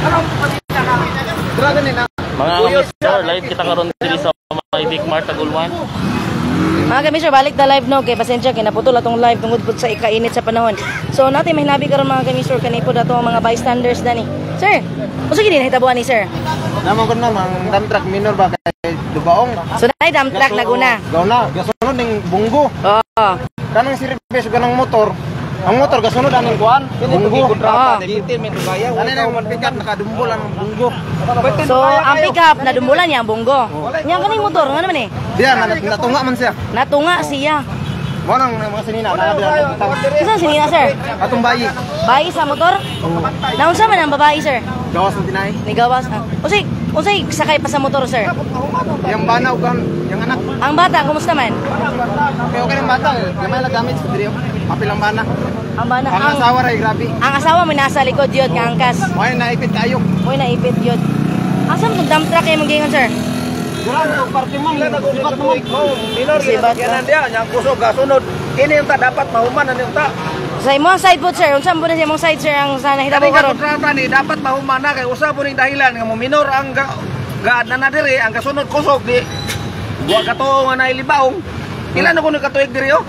Mga kamisor, live kita karon diri sa Maybig Mart Tagulwan. Mga kamisor, balik na live no, kay pasensya kay naputol atong live tungod pud sa ikainit sa panahon. So natin may hinabi karon mga kamisor kanipod ato ang mga bystanders dani. Sir, usa gid nahitabuan ni sir? Naman ko naman dump truck minor ba kay Dubaong. So naay dump truck Laguna. Gauna, gasunod ning bunggo. Oo. Kanang service ganang motor. Ang motor gasunod aning kuan, bunggo. Oo. Ano na man pick up nakadumbol ang bunggo. So ang pick up nadumulan niya ang bunggo. Nya kaning motor nga naman eh. Diyan natunga man siya. Natunga siya. Mo nang mga sinina na kita. Isa sinina sir? Atong bayi. Bayi sa motor? Naunsa man ang babae sir? Gawas ng tinay. Ni gawas. Unsay sakay pa sa motor sir? Yang banaw kan, yang anak. Ang bata kumusta man? Okay ng bata, gamay lang gamit sa diri. Apil ang bana. Ang bana. Ang asawa ray grabe. Ang asawa may nasa likod yun nga angkas. Moy naipit kayo. Moy naipit yun. Asa mo dump truck kay mong sir? Dira parte man la nagusibat mo. Minor yan dia yang kusog gasunod. Ini yung ta dapat mahuman ano yung ta. Sa imong side po sir, unsa mo na sa imong side sir ang sa nahitabo karon? Kontrata ni dapat mahuman na kay usa po ning dahilan nga mo minor ang gaad na diri ang kasunod kusog di. Wa kato nga nailibaong. Ilan ako nagkatuig diri oh.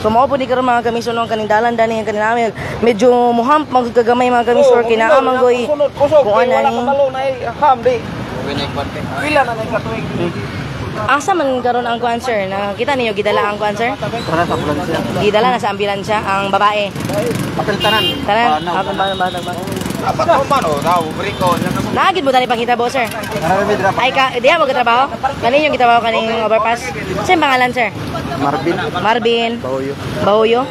So mao po ni karon mga kamisor nung kaning dalan dani ang kanina medyo muhamp magkagamay mga kamisor kinaamang goy. Kung ano ni ham di. Pila na nagkatuig diri. Asa man karon ang cancer? Nakita niyo gidala ang cancer? Para sa ambulansya. Gidala na sa ambulansya ang babae. Papel tanan. Tanan, apan ba? Dapat man oh, daw briko. Nagid mo dali pangita bo sir. Ay ka, diha mo trabaho? Kanin yung trabaho kaning overpass. Sa pangalan sir? Marvin. Bahuyo.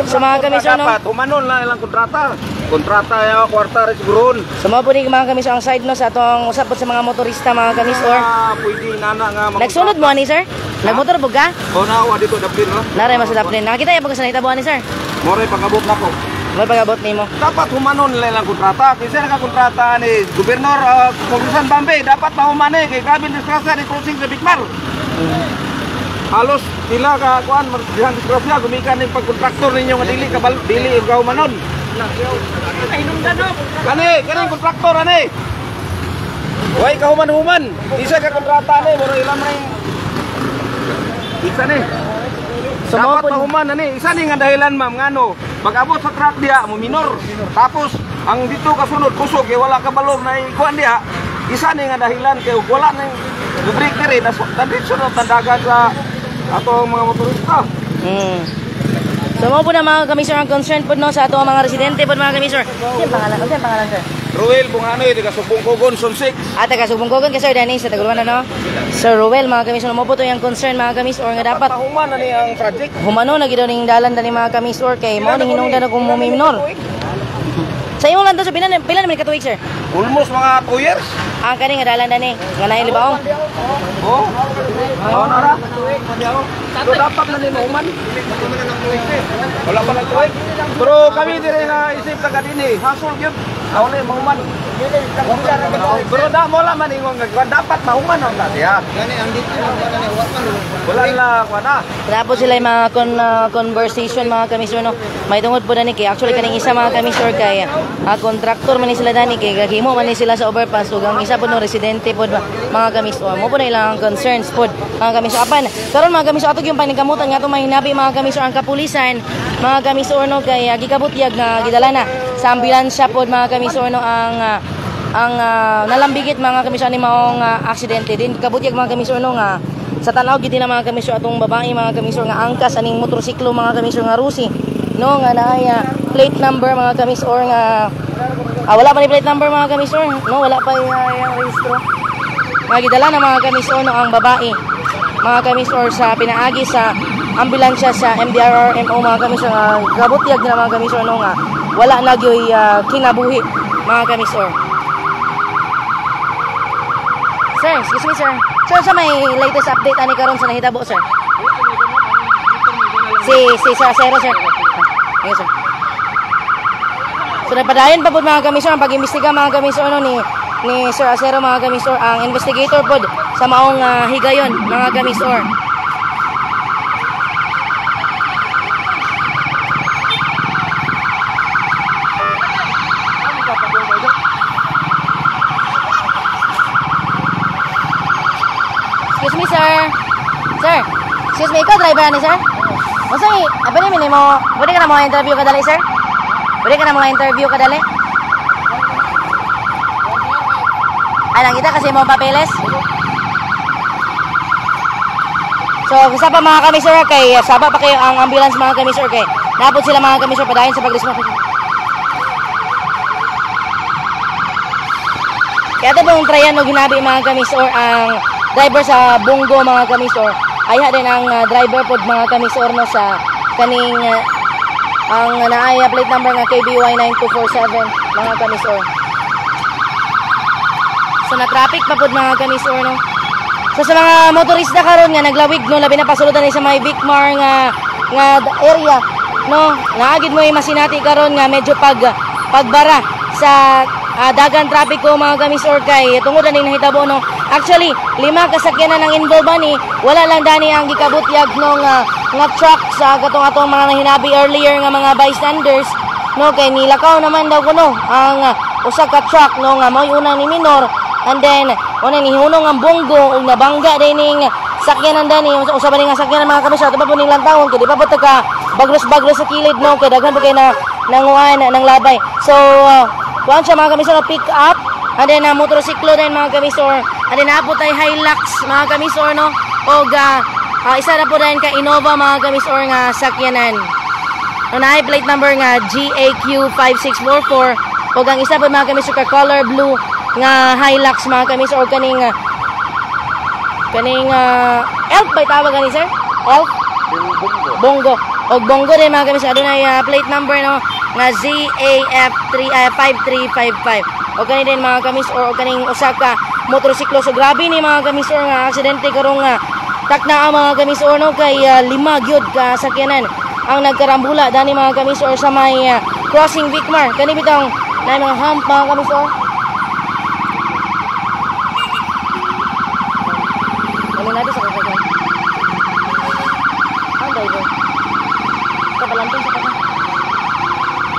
Sa mga kamisyon no. Dapat humanon na ilang kontrata. Kontrata ya kwarta siguro. Sa mga pudi mga kamisyon ang side no sa atong usap sa mga motorista mga kamisor. Pwede nana nga. Nagsunod mo ani sir? Nagmotor bug ka? O nawa dito daplin no. Naray mas daplin. Nakita ya pag sa nahitabuan ni sir? More pagabot nako. May pagabot nimo. Dapat humanon nila ilang kontrata. Kasi nakakontrata ni Gobernador Congressman Bambe dapat mahumane kay grabe disgrasya ni crossing sa Bicmar. Halos sila ka kuan dihan disgrasya gumikan ning pagkontraktor ninyo nga dili ikaw manon. Kani kontraktor ani. Way ka human-human. Isa ka kontrata ni moro ilam ring. Isa ni. So dapat mahuman ani. Isa ni nga dahilan ma'am ngano. Pag-abot sa truck dia mo minor. Tapos ang dito kasunod kusog kay wala ka balog na ikuan dia. Isa ni nga dahilan kay wala nang break diri na sunod tandagan sa atong mga motorista. So mo po na mga kamisor ang concern po no sa ato mga residente po mga kamisor. Ano pangalan sir? Ruel Bunganoy taga Subong-Kogon Zone 6. Taga Subong-Kogon ka sir dani sa Taguluan no. Sir Ruel mga kamisor mo po to yung concern mga kamisor nga dapat human na ni ang project. Humano na gid ning dalan dani mga kamisor kay mo ning hinungdan kung mo minor. Sa imong lang to sa pila naman katuig sir? Almost mga 2 years. Ang kani nga dalan dani nga naay libaong. Oh. Nara. So dapat na ni human. Wala pa lang tuig. Pero kami dire na isip ta kadini, hasol gyud. Aw na mahuman. Pero da mo la man ingon nga dapat mahuman ang diya. Gani ang dito wala la kuana. Tapos sila yung mga conversation mga kamisor no. May tungod po dani kay actually kaning isa mga kamisor kay contractor man ni sila dani kay gahimo man ni sila sa overpass ug ang isa po no residente po mga kamisor. Mo po na ilang concerns po mga kamisor apan. Karon mga kamisor atog yung paningkamutan nga to mahinabi mga kamisor ang kapulisan mga kamisor no kay gikabutyag nga gidala na sa ambulansya po mga kamisor no ang nalambigit mga kamisor ni maong aksidente din kabutyag mga kamisor no nga sa tanaw gid na mga kamisor atong babae mga kamisor nga angkas aning motorsiklo mga kamisor nga Rusi no nga naay plate number mga kamisor nga wala pa ni plate number mga kamisor no wala pa yung rehistro magidala na mga kamisor no ang babae mga kamisor sa pinaagi sa ambulansya sa MDRRMO mga kamisor gabutyag na mga kamisor no nga wala na gyoy kinabuhi mga kamisor. Sir, excuse me sir. Sir, sa may latest update ani karon sa nahitabo sir? Si Sir Acero sir. Yes sir. So napadayon pa po mga kamisor ang pag-imbestiga mga kamisor no ni Sir Acero mga kamisor ang investigator pod sa maong higayon mga kamisor. Excuse me, sir. Sir, excuse me, ikaw driver ni sir? O sir, pwede ka na mga interview ka dali, sir? Pwede ka na mga interview ka dali? Ay, lang kita kasi mga papeles. So, isa pa mga kamisor kay saba pa kayo ang ambulance mga kamisor kay napod sila mga kamisor padayon sa pag-response. Kaya ito pong trayan no ginabi mga kamisor ang driver sa Bungo mga kamisor. Ayha din ang driver pod mga kamisor no sa kaning ang naaya plate number nga KBY 9247 mga kamisor. So na traffic pa pod mga kamisor no. So sa mga motorista karon nga naglawig no labi na pasulutan ni sa may Vicmar nga area no naagid mo yung masinati karon nga medyo pagbara sa dagan traffic ko mga kamisor kay tungod na ning nahitabo no. Actually 5 kasakyanan ang involved ni wala lang dani ang gikabutyag no nga truck sa atong mga hinabi earlier nga mga bystanders no kay nilakaw naman daw kuno ang usa ka truck no nga mao unang ni minor. And then, una ni hunong ang Bungo ug nabangga din ning sakyanan dani usa ba ning sakyanan mga kamisor ito pa po ning lantawon kay di pa po ka bagros sa kilid no kay daghan pa kay na nanguan ng labay. So, kuan siya mga kamisor pick up and then motorsiklo din mga kamisor and then naabot ay Hilux mga kamisor no og isa na po din ka Innova mga kamisor nga sakyanan. Una ay plate number nga GAQ 5644 og ang isa po mga kamisor ka color blue nga Hilux mga kamisor o kaning elf ba tawag ni sir? Elf? Bongo. Og Bongo din mga kamisor adunay plate number no nga ZAF 5355. O kaning din mga kamisor o kaning usa ka motorsiklo so grabe ni mga kamisor nga aksidente karong takna mga kamisor no kay 5 gyud ka sakyanan ang nagkarambula dani mga kamisor sa may crossing Vicmar kani bitong na mga hump mga kamisor. Natin sa kagawin. Ang driver. Kapalandong sa kanya.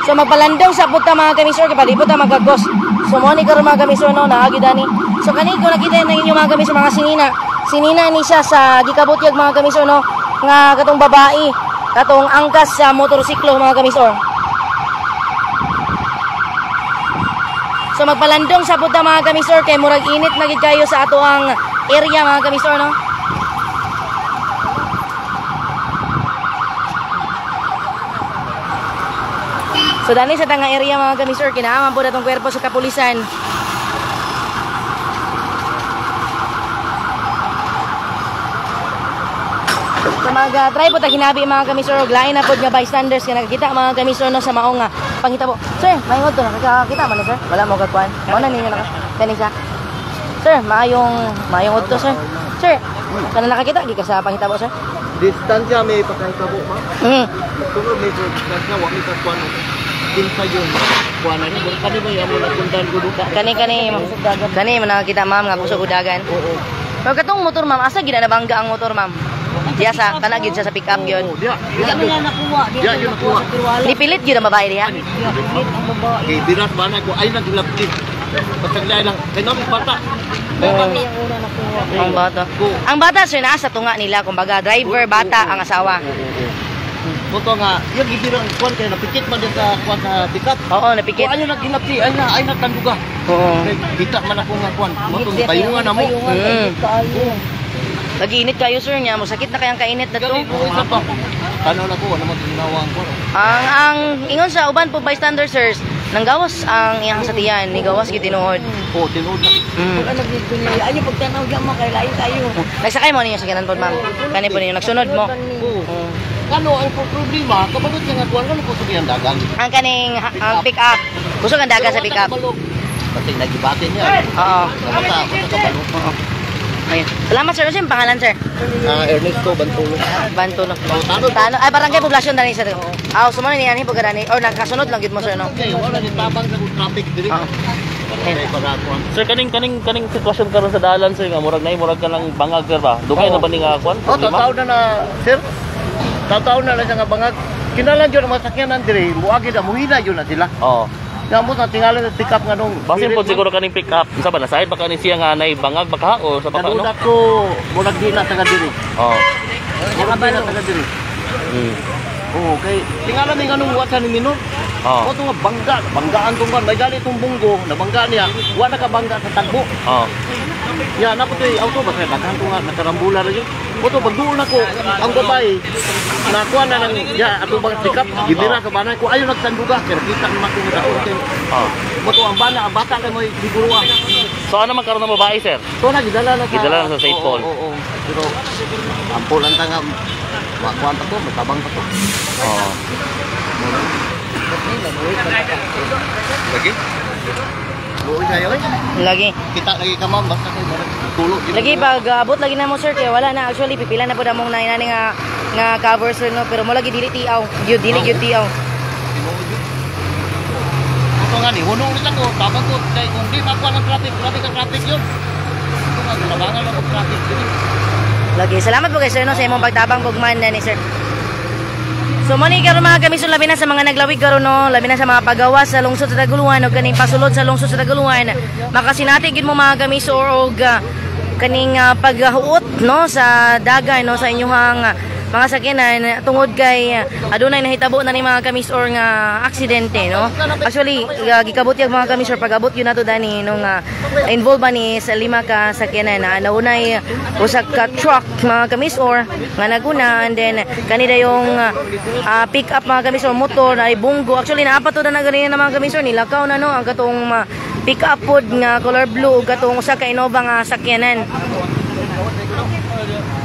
So magpalandong sa puta mga kamisor kaya palipot na magkagos. So mo ni karon mga kamisor no naagi dani. So kani ko nakita na inyo mga kamisor mga sinina ni siya sa gikabutyag mga kamisor no nga katong babae katong angkas sa motorsiklo mga kamisor. So magpalandong sa puta mga kamisor kay murag init na gid kayo sa ato ang area mga kamisor no. So dani sa tanga area mga kamisor kinaaman po datong kwerpo sa kapulisan. So mag-try po ta ginabi mga kamisor og lain na pod nga bystanders nga nakakita mga kamisor no sa maong nga panghitabo. Sir, maingod to nakakita man sir. Wala mo kagkuan. Mao na ninyo kani sa. Sir, maayong udto sir. Sir, kana nakakita gi ka sa panghitabo sir? Distansya may pakahitabo ma. Tungod may distansya wa mi kagkuan. Kinsa yun. Kuanan ni kani ba amo na kundan ko duka. Kani man nakakita ma'am nga kusog udagan. Oo. Pero katong motor ma'am asa gid na bangga ang motor ma'am? Diya sa kana gid sa pick up yun. Diya man nakuha. Diya yun nakuha. Nipilit gyud ang babae diya. Pilit ang babae. Kay birat ba na ko ay naglapit. Pataglay lang kay nami bata. Ang bata. Ang bata sir naa sa tunga nila kumbaga driver bata ang asawa. Moto nga, yung gibirang kuan kay napikit man din sa kuan sa pick-up. Oo, napikit. Ano naghinapti ay natanduga. Oo. Kita man ako nga kuan. Moto payungan na mo. Lagi-init kayo sir niya, mo sakit na kayang kainit na to. Ano na ko, ano mo ginawang ko. Ang ingon sa uban po bystander sirs, nang gawas ang iyang sa tiyan, ni gawas gid tinuod. Oh, tinuod na. Pag nagdid ko niya, ayo pagtanaw diyan mo kay lain tayo. Nagsakay mo ninyo sa kanan po ma'am. Kani po ninyo nagsunod mo. Oo. Ano ang problema? Kabalot nga kuan ano ko sa dagan. Ang kaning pick up. Gusto kang dagan sa pick up. Kasi nagibate niya. Oo. Kamata ako sa kabalot. Oo. Ayun. Salamat sir. Ano pangalan sir? Ernesto Bantulo. Bantulo. Tano. Ay barangay poblasyon dani sir. Sumunod ni ani po gadani or nagkasunod lang gid mo sir no. Okay, wala ni tabang sa traffic diri. Sir kaning sitwasyon karon sa dalan sir nga murag ka lang bangag sir ba? Dugay na ba ni nga kuan? Oh, tataw na sir. Tataw na lang sa nga bangag. Kinalan jud ang masakyanan diri, muagi da muhina jud na sila. Oo. Nambot na tingali na pick up nga nung. Basin po siguro kaning pick up. Sa ba na side baka ni siya nga nay bangag baka o sa baka no? Naduda ko, murag di na taga diri. Oh. Murag di na taga diri. Oo, kay tingala ni ganung wata ni Minor. Oh. Wato nga banggaan tong kan, may gali itong bunggo, nabangga niya, wala ka bangga sa tagbo. Oh. Ya, na po ito auto ba kaya bakahan ko nga, nakarambular yun. Wato, pagduol na ko, ang babae, nakuha na ng, ya, ato bang pick up, gibira sa banay ko, ayaw nagtanduga, kaya kita naman ko nga ako. Oh. Wato, ang bata kayo may biguruan. So ano man karon ng babae, sir? So, nagidala na sa... Gidala na sa St. Paul. Oo. Pero, ampol ang tanga, makuhan pa to, matabang pa to. Oh. Lagi? Luoy kayo eh. Lagi. Kita lagi ka ma'am, basta kayo tulog. Lagi pag abot lagi na mo sir kay wala na actually pipila na pud among na inani nga cover sir no pero mo lagi dili tiaw. Gyud dili gyud tiaw. Ito nga ni, hunong nila ko, tabang ko, kay kung di makuha ng traffic yun. Ito nga, gulabangan lang ang traffic yun. Lagi salamat po kay sir no sa imong pagtabang pugman ni sir. So mani karon mga kamisyon labi na sa mga naglawig karon no, labi na sa mga pagawas sa lungsod sa Taguluan o kaning pasulod sa lungsod sa Taguluan. Makasinati gid mo mga kamisyon og kaning paghuot no sa dagan no sa inyong mga sakyanan tungod kay adunay nahitabo na ni mga kamisor nga aksidente no. Actually gikabot yung mga kamisor pag-abot yun nato dani nung involved ba ni sa 5 ka sakyanan na naunay usa ka truck mga kamisor nga naguna and then kanida yung pick up mga kamisor motor ay bunggo. Actually naapat to na ganyan na mga kamisor nilakaw na no ang katong pick up pod nga color blue ug katong usa ka Innova nga sakyanan.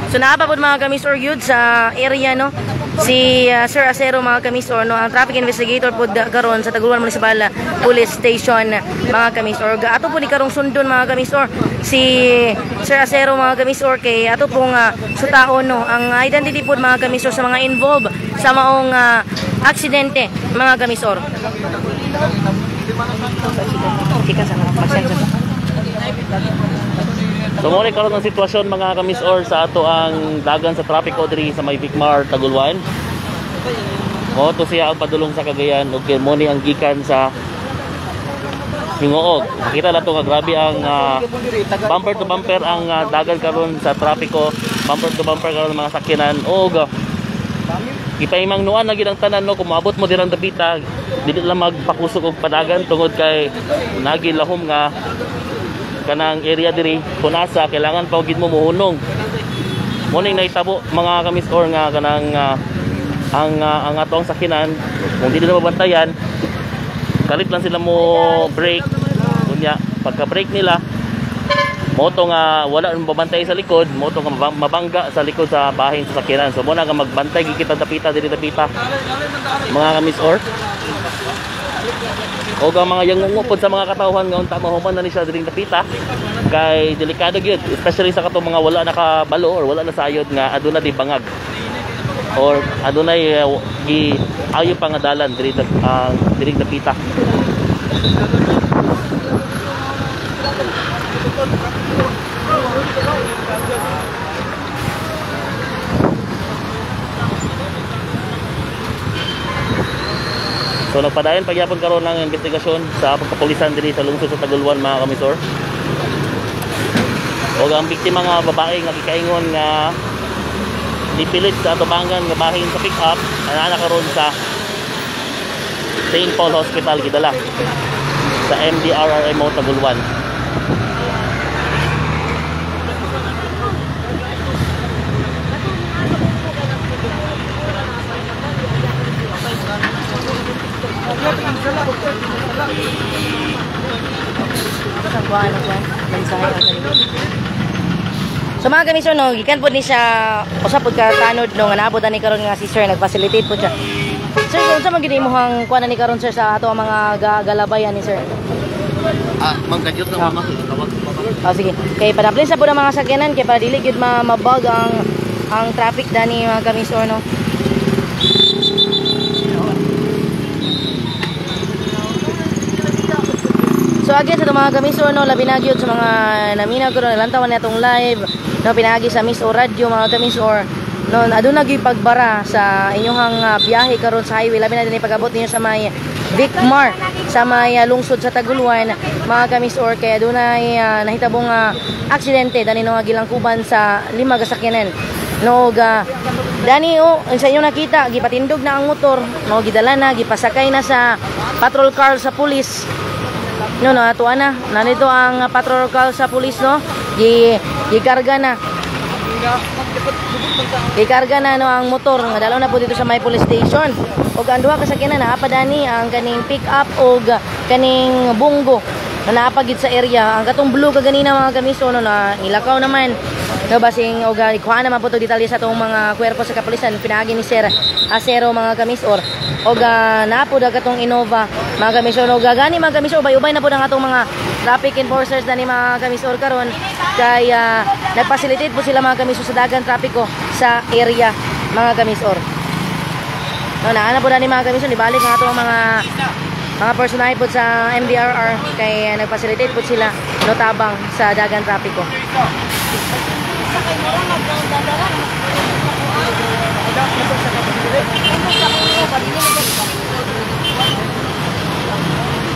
So naapapod mga kamisor yun sa area no. Si Sir Acero mga kamisor no, ang traffic investigator pod karon sa Taguluan Municipal Police Station mga kamisor. Ato po ni karong sundon mga kamisor si Sir Acero mga kamisor kay ato pong sutaon no ang identity pod mga kamisor sa mga involved sa maong aksidente mga kamisor. So mo ni karon ang sitwasyon mga kamisor sa ato ang dagan sa traffic o diri sa may Vicmar Taguluan. Mo to siya ang padulong sa Cagayan ug mo ni ang gikan sa Hingoog. Nakita na to nga grabe ang bumper to bumper ang dagan karon sa trapiko, bumper to bumper karon mga sakyanan og ipaimangnuan na gid ang tanan no kung maabot mo dirang dapita dili lang magpakusog og padagan tungod kay nagilahom nga kanang area diri punasa kailangan pa gid mo muhunong mo ning nahitabo mga kamisor nga kanang ang atong sakyanan kung dili na mabantayan kalit lang sila mo brake kunya pagka brake nila moto nga wala nang babantay sa likod moto nga mabangga sa likod sa bahin sa sakyanan so mo na nga magbantay gid kita dapita diri dapita mga kamisor o ang mga yangungupod sa mga katawhan nga unta mahuman na ni siya diring dapita kay delikado gyud especially sa katong mga wala nakabalo or wala na sayod nga aduna di bangag or adunay gi ayo pangadalan diri diring dapita. So nagpadayon pagyapon karon ng investigasyon sa pagkapulisan diri sa lungsod sa Taguluan mga kamisor. O ang biktima nga babae nga gikaingon nga nipilit sa atubangan nga bahin sa pick up ana karon sa St. Paul Hospital gidala sa MDRRMO Taguluan. So mga kamisor no, gikan pod ni siya usa pod ka tanod no nga naabot ani karon nga si sir nag-facilitate pod siya. Sir, unsa man gid imong kuan ani karon sir sa ato ang mga galabayan ni sir? Ma'am kadyot na mama. Sige. Kay padaplin sa pod ang mga sakyanan kay para dili gid mabag ang traffic dani mga kamisor no. So again sa mga kamisor no, labi na gyud sa mga naminaw ko nalantawan natong live no pinagi sa Miss O Radio mga kamisor no aduna gyud pagbara sa inyong biyahe karon sa highway labi na dinhi pag-abot ninyo sa may Vicmar sa may lungsod sa Taguluan mga kamisor, kaya doon ay nahitabong aksidente dani no nga gilangkuban sa 5 ka sakyanan no dani sa inyo nakita gipatindog na ang motor no, gidala na gipasakay na sa patrol car sa pulis no atuan na nanito ang patrol car sa pulis no gikarga na no ang motor nga dalaw na po dito sa may police station og ang duha ka sakyanan naapadani ang kaning pick up og kaning bunggo na naapagid sa area ang katong blue kaganina mga kamiso no na ilakaw naman no basing og ikuha naman po to detalye sa atong mga kwerpo sa kapulisan pinaagi ni Sir Acero mga kamisor og naapod ang katong Innova mga kamisor no gani mga kamisor ubay-ubay na po ang atong mga traffic enforcers na ni mga kamisor karon kay nagfacilitate po sila mga kamisor sa dagang trapiko sa area mga kamisor no naana po na ni mga kamisor ibalik ang atong mga personahe po sa MDRR kay nagfacilitate po sila no tabang sa dagang trapiko.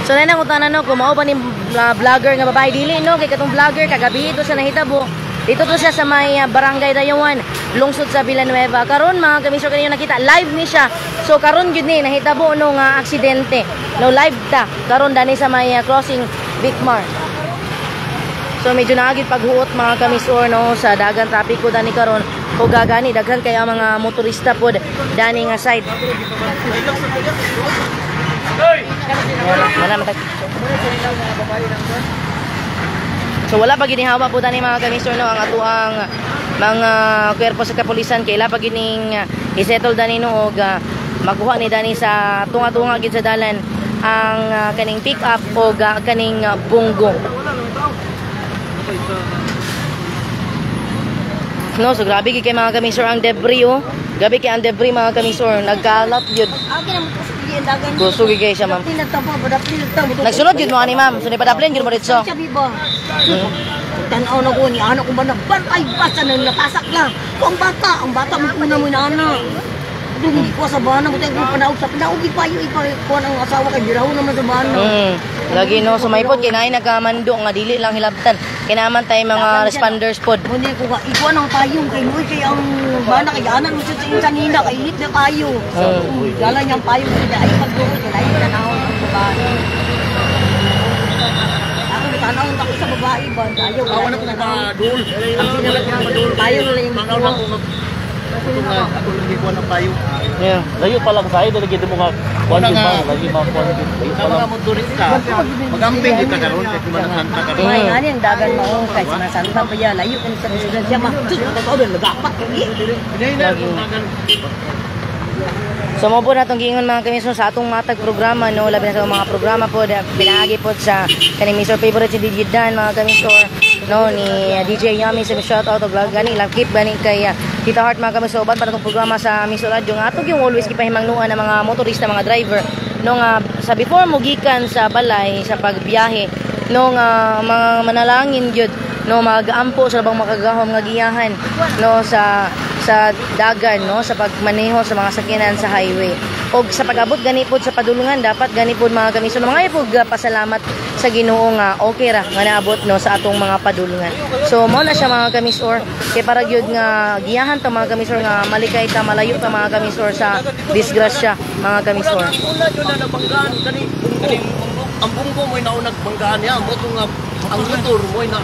So na nang utanan no kung mao ba ni vlogger nga babae dili no kay katong vlogger kagabi ito sa nahitabo dito to siya sa may barangay Dayawan lungsod sa Villanueva karon mga kamisor kanyo nakita live ni siya so karon gyud ni nahitabo no nga aksidente no live ta karon dani sa may crossing Vicmar. So medyo naagid paghuot mga kamisor no sa dagang trapiko dani karon o gagani daghan kay ang mga motorista pod dani nga side. So wala pa ginihawa po dani mga kamisor no ang atuang mga kwerpo sa kapulisan kay ila pa gining isettle dani no og makuha ni dani sa tunga-tunga gid sa dalan ang kaning pick up o kaning bunggo. No, so grabe kay mga kamisor ang debris oh. Grabe kay ang debris mga kamisor, nagkalat yun. Kusog kay siya ma'am. Nagsunod yun mga ni ma'am, so nipadaplin yun mo rin so. Tanaw na ko ni anak ko ba nagbantay basta nang napasak lang. Kung ang bata mo una mo na anak. Hindi ko sa bana mo tayo panaog sa panaog ipayo ko ang asawa kay biraw naman sa bana. Lagi no sumaypod kinay nagkamando nga dili lang hilabtan. Kinaman tay mga responders pod. Hindi ko iko nang payong kay Noy kay ang bana kay anak mo sa insanina kay hit na kayo. Dala niyang payong kay ay pagduro kay ay tanaw ang babae. Ako tanaw ta ko sa babae ba ayaw ko na madul. Ang sinalat niya madul payong lang yung mga Ako lagi ko ng payo. Yeah, layo pa lang sa idol lagi mo nga quantity pa lagi mga quantity. Sa mga motorista, magamping kita karon kay Santa karon. Ay ngani ang dagan mo kay sa Santa pa ya layo kan sa residensya ma. Totoo din nagapak kay. So mo po natong giingon mga kamisor sa atong matag programa no labi na sa mga programa po pinaagi po sa kaning Mr. Favorite si DJ Dan mga kamisor no ni DJ Yummy sa shout out og gani lang keep gani kay Tita Heart mga kamisor uban pa natong programa sa Mr. Radio nga atong yung always gipahimangnuan ng mga motorista mga driver no nga sa before mo gikan sa balay sa pagbiyahe no nga mga manalangin gyud no mag-ampo sa bang makagahom nga giyahan no sa dagan no sa pagmaneho sa mga sakyanan sa highway og sa pag-abot gani pod sa padulungan dapat gani pod mga kamisor mga ipog pasalamat sa Ginoo nga okay ra nga naabot no sa atong mga padulungan. So mo na siya mga kamisor kay para gyud nga giyahan ta mga kamisor nga malikay ta malayo ta mga kamisor sa disgrasya mga kamisor. Ang bunggo mo naunag banggaan niya, ang motor nga ang motor mo na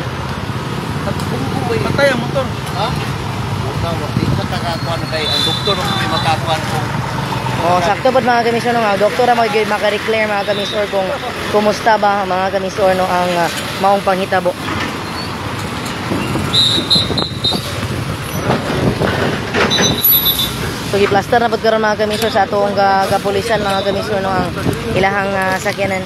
bunggo mo patay ang motor. Ha? Di ko kakakuan kay ang doktor may makakuan ko. Sakto pod mga kamisor no nga doktor mo gyud maka-declare mga kamisor kung kumusta ba mga kamisor no ang maong panghitabo. So giplaster na pod karon mga kamisor sa atong kapulisan mga kamisor no ang ilahang sakyanan.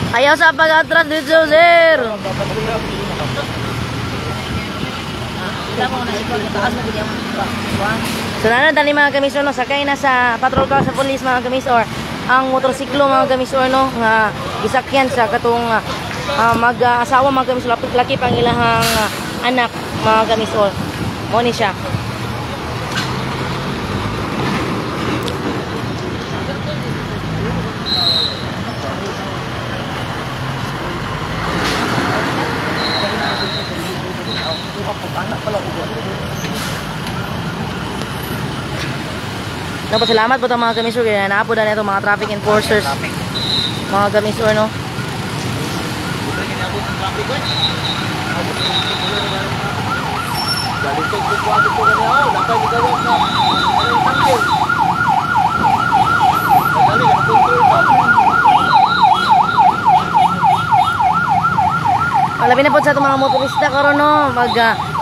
Ayaw sa pag-atras dito, sir. So na dali mga kamisor no sakay na sa patrol car sa police mga kamisor ang motorsiklo mga kamisor no nga gisakyan sa katong mag-asawa mga kamisor, laki pang ilahang anak mga kamisor. Mo ni siya. Pasalamat po ito mga kamisor, kaya naapo na ito mga traffic enforcers, mga kamisor, no? Labi na po sa itong mga motorista karon, no?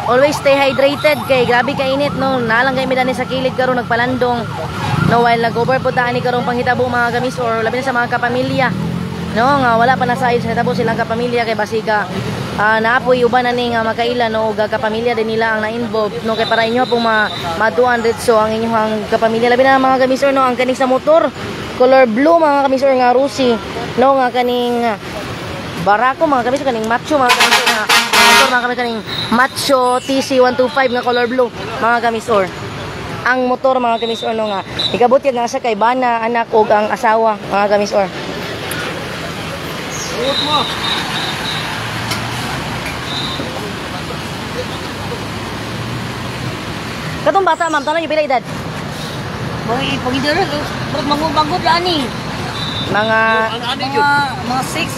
Always stay hydrated kay grabe ka init, no? Nalang kayo midani sa kilid karon nagpalandong, no? While nag-over po taan ni karong panghitabo mga kamis, or labi na sa mga kapamilya, no? Nga wala pa na sa hitabo silang kapamilya kay basika naapoy uban na ni nga makailan, no? Kapamilya din nila ang na-involve, no? Kay para inyo pong matuan dito ang inyong kapamilya. Labi na mga kamis, no? Ang kaning sa motor color blue mga kamis, nga Rusi, no? Nga kaning Barako mga kamis, kaning macho mga kamis, motor mga kamis, kaning macho TC125 nga color blue mga kamis. Ang motor mga kamis, no? Nga ikabot yan nga sa kay bana anak o ang asawa mga kamis. Katong bata ma'am, tanong yung pila edad? Pag-idara, mangubagot lang ni. Mga 6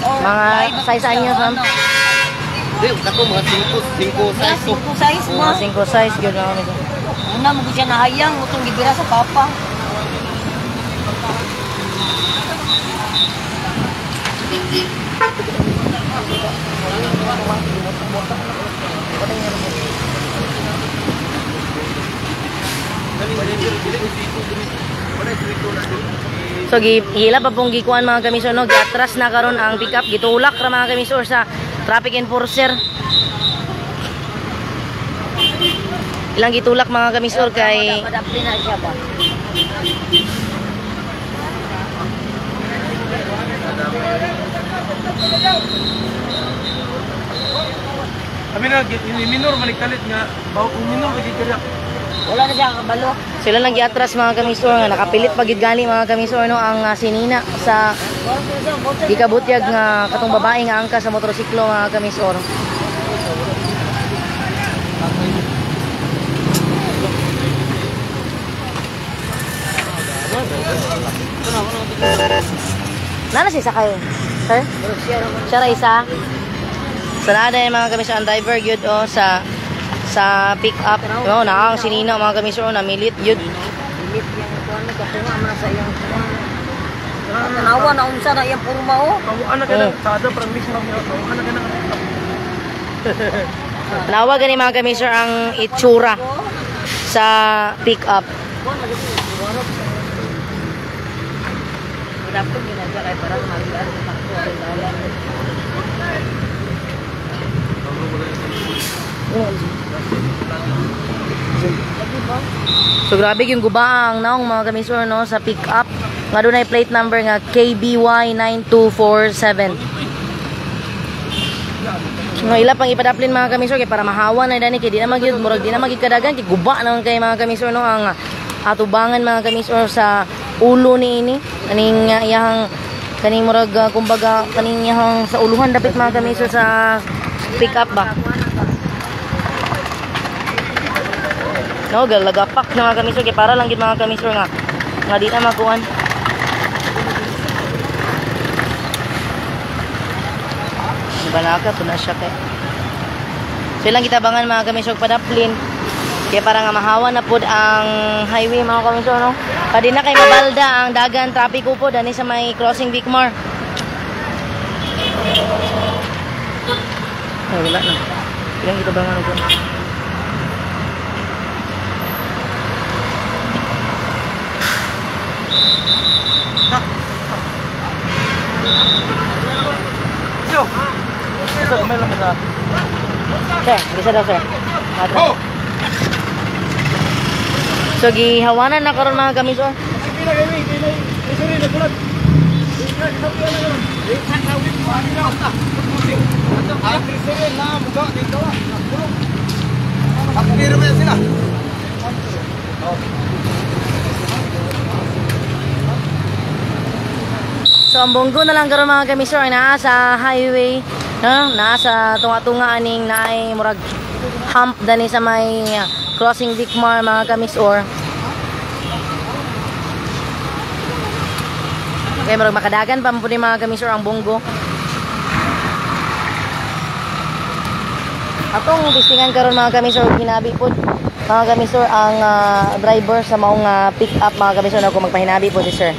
or mga size anyos ma'am? Mga 5 size. Mga 5 size yun mga kamis. Una mo siya nahayang, utong gibira sa papa. So gihila pa pong gikuan mga kamisor, no? Giatras na karon ang pickup, gitulak ra mga kamisor sa traffic enforcer. Ilang gitulak mga kamisor kay Padapli na siya ba? Kami na, minor maliktalit nga, minor magigirya. Wala na siya kabalo. sila lang giatras mga kamisor nga nakapilit pagid gali mga kamisor, no? Ang sinina sa gikabutyag nga katong babae nga angka sa motorsiklo mga kamisor. Nana si sakay, sir? Siya ra isa. Sanada yung mga kamisor ang driver gyud sa pick up, no? Na ang sinina mga kamisor na milit gyud. Milit yang kuan na katunga man sa iyang kuan. Tanawa na unsa na iyang purma o. Anak ka na, sada promise na anak ka na. Nawa gani mga kamisor ang itsura sa pick up. Dapat ginagawa kay para maglaan sa dalan. So grabe yung gubaang naong mga kamisor, no, sa pick up nga dunay plate number nga KBY9247. Nga ila pang ipadaplin mga kamisor kay para mahawa na dani kay di na magyud murag di na magikadagan kay guba naman kay mga kamisor, no, ang atubangan mga kamisor sa ulo ni ini kaning iyang kaning murag kumbaga kaning iyang sa uluhan dapit mga kamisor sa pick up ba. No, galagapak na mga kamisor kay para lang gid mga kamisor nga di na makuan. Banaka to na siya kay. So ilang kitabangan mga kamisor padaplin kay para nga mahawa na pod ang highway mga kamisor, no. Padi na kay mabalda ang dagan trapiko pod ani sa may crossing Vicmar. Oh, wala na. Ilang kitabangan ko. Bisa daw sir. So gihawanan na karon mga kamisor. So ang bunggo na lang karon mga kamisor ay naa sa highway, no? Naa sa tunga-tunga aning naay murag hump dani sa may crossing Vicmar mga kamisor. Kaya murag makadagan pa mo ni mga kamisor ang bunggo. Atong bistingan karon mga kamisor hinabi pod mga kamisor ang driver sa maong pick up mga kamisor na kung magpahinabi po si sir.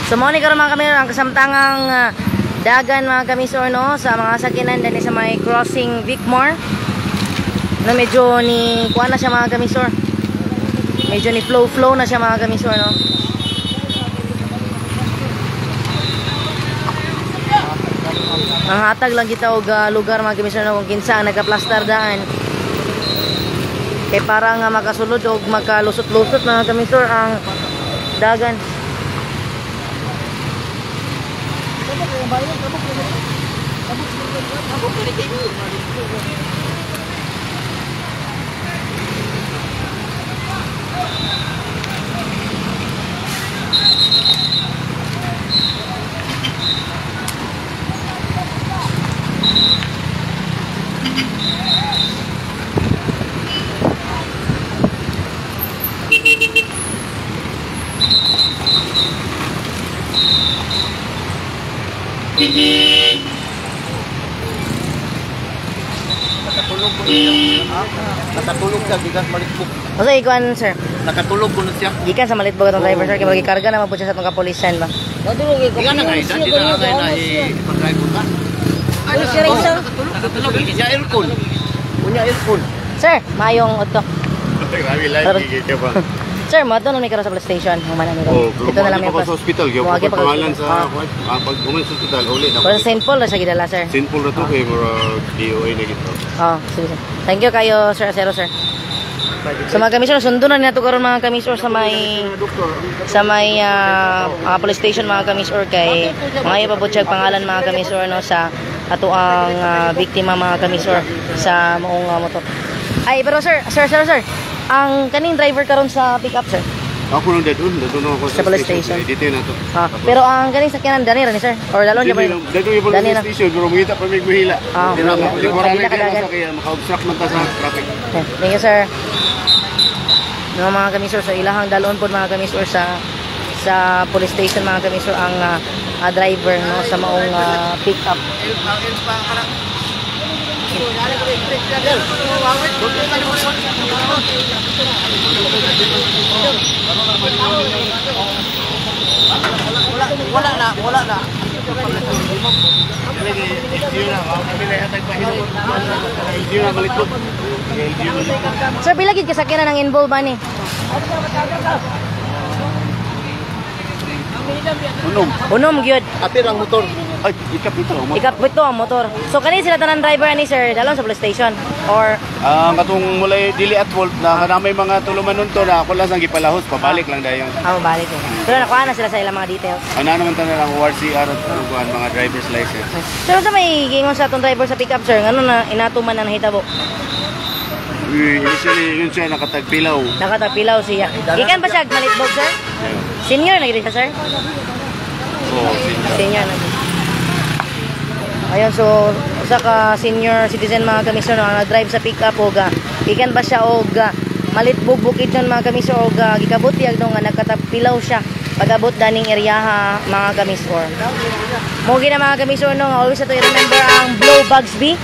So mo ni karon mga kamisor ang kasamtangang dagan mga kamisor no sa mga sakinan dali sa may crossing Vicmar. No medyo ni kuan na siya mga kamisor. Medyo ni flow na siya mga kamisor no. Ang hatag lang kita og lugar mga kamisor no kung kinsa ang nagka-plaster daan. Kay para nga makasulod og makalusot-lusot mga kamisor ang dagan. Nakatulog siya, gikan malitbog. O sa ikuan sir, Nakatulog ko na siya. gikan sa malitbog atong driver sir kay magikarga naman po siya sa atong kapulisan ba. Gikan na ngayon, di na ngayon na ipag-drive ko ka. Nakatulog, hindi siya aircon. Punya aircon. Sir, mayong utto. Grabe lagi gitu ba. Sir, mo ato may karon sa police station, humana ni. Oh, Dito na lang ako sa hospital, gyud Muagi ko pa pangalan sa pag gumin sa hospital uli na. Pero sa St. Paul ra siya gidala sir. Simple ra to kay mura DOA na gito. Oh, sige sir. Thank you kayo sir Acero sir. So mga kamisor, sundo na nato karon mga kamisor sa may police station mga kamisor kay mga ipabot siya pangalan mga kamisor no sa ato ang biktima mga kamisor sa maong motor. Ay pero sir. Ang kaning driver karon sa pick up sir. Ako nang dadun ako Sa police station. Dito na to. Pero ang kaning sakyanan dani ra ni sir or dalon niya pa. Dadun yung Dani police na. station pero mangita pa may guhila. Dili na Hindi makalimutan na kadagan. kaya maka-obstruct man ta sa traffic. Okay, thank you sir. Mga kamisor sa ilahang dalon po mga kamisor sa police station mga kamisor ang driver no sa maong pick up. Wala na. Sir, pila gid kasakyanan ang involved ba ni? Unom gyud. Apir ang motor. Ay, ikapito. Ikapito ang motor. So kani sila tanan driver ani sir dalon sa police station or Katong mulay dili at Wolf na may mga tulumanon to na ako lang sang gipalahos pabalik lang dayon. balik ko. Pero nakuha na sila sa ilang mga details. Ano naman ta na lang ORCR at mga driver's license. Sir, sa may gingon sa atong driver sa pickup sir, ngano na inatuman na nahitabo? Initially yun siya nakatagpilaw. Nakatapilaw siya. Gikan ba siya malitbog sir? Senior na gid siya sir? Oo, Senior na. Ayun, so usa ka senior citizen mga kamisor no, nag-drive sa pick-up og gikan ba siya og malitbog bukid nun mga kamisor og gikabot yag no nga nagkatapilaw siya pag-abot daning eryaha mga kamisor. Mo gina mga kamisor no, always to remember ang Blow Bugsby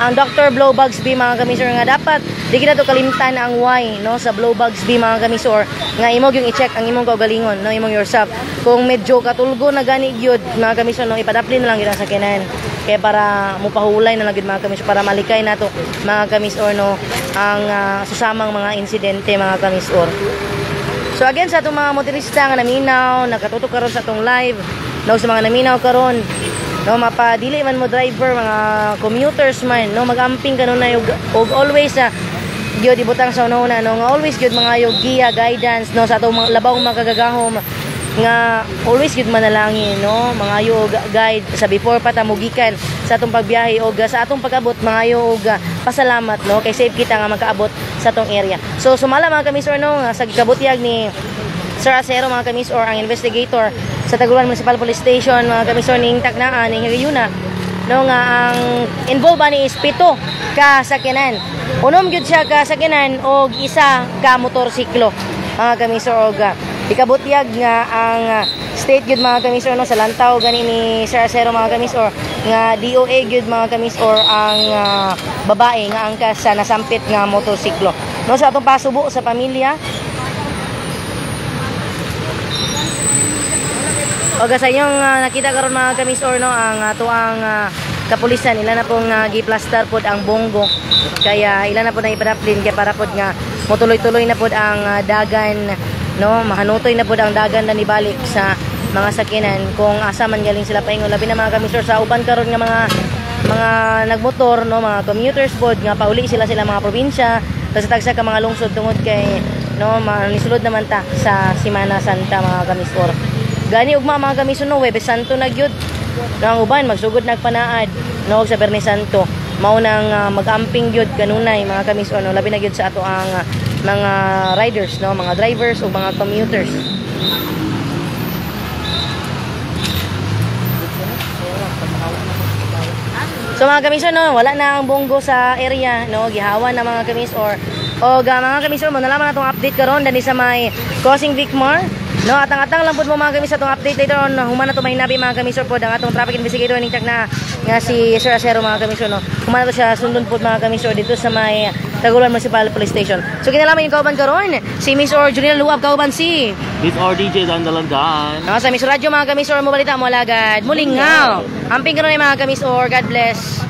ang Dr. Blowbugs B mga kamisor nga dapat di kita to kalimtan ang why no sa Blowbugs B mga kamisor nga imong yung i-check ang imong kaugalingon no imong yourself kung medyo katulgo na gani gyud mga kamisor no ipadapli na lang gyud ang sakyanan kaya para mupahulay na lang gyud mga kamisor para malikay nato mga kamisor no ang susamang mga insidente mga kamisor. So again sa atong mga motorista nga naminaw nakatutok karon sa atong live no sa mga naminaw karon no mapadili man mo driver mga commuters man no magamping kanunay og always gyud ibutang sa una no nga always gyud mga yung giya guidance no sa atong mga labaw mga kagagahom nga always gyud manalangin no mga yung guide sa before pa ta mugikan sa atong pagbiyahe og sa atong pag-abot mga yung pasalamat no kay safe kita nga magkaabot sa atong area. So sumala mga kamisor no sa gikabutyag ni Sir Acero mga kamisor ang investigator sa Taguluan Municipal Police Station mga kamisor ning Tacnaan ning Higayuna no nga ang involved ani is 7 ka sakyanan. Unom gyud siya ka sakyanan og isa ka motorsiklo mga kamisor og ikabutyag nga ang state gyud mga kamisor no sa lantaw gani ni Sir Acero mga kamisor nga DOA gyud mga kamisor ang babae nga angkas sa nasampit nga motorsiklo no sa atong pasubo sa pamilya. O sa inyong nakita karon mga kamisor no ang tuang kapulisan ila na pong giplaster pod ang bonggo kaya ila na pod na ipadaplin kaya para pod nga motuloy-tuloy na pod ang dagan no mahanutoy na pod ang dagan na nibalik sa mga sakyanan kung asa man galing sila paingon labi na mga kamisor sa uban karon nga mga nagmotor no mga commuters pod nga pauli sila mga probinsya tagsa ka mga lungsod tungod kay no manisulod naman ta sa Semana Santa mga kamisor. Gani ugma mga kamisor no Huwebes Santo na gyud. No ang uban magsugod nagpanaad no sa Biyernes Santo. Mao nang magamping gyud kanunay mga kamisor no labi na gyud sa ato ang mga riders no mga drivers o mga commuters. So mga kamisor no wala na ang bonggo sa area no gihawan na mga kamisor. O mga kamisor mo nalaman natong update karon dani sa may Crossing Vicmar. No, atang-atang lang po mga kamisor atong update later on. Human na to may hinabi mga kamisor po ang atong traffic investigator ning Tacna nga si Sir Acero mga kamisor no. Human na to siya sundon po mga kamisor dito sa may Taguluan Municipal Police Station. So kinalaman yung kauban karon si Miss or Junior Luab kauban si This RDJ Dandalandan. no, sa Miss Radio mga kamisor mo balita mo alagad. Mulingaw. Amping karon mga kamisor. God bless.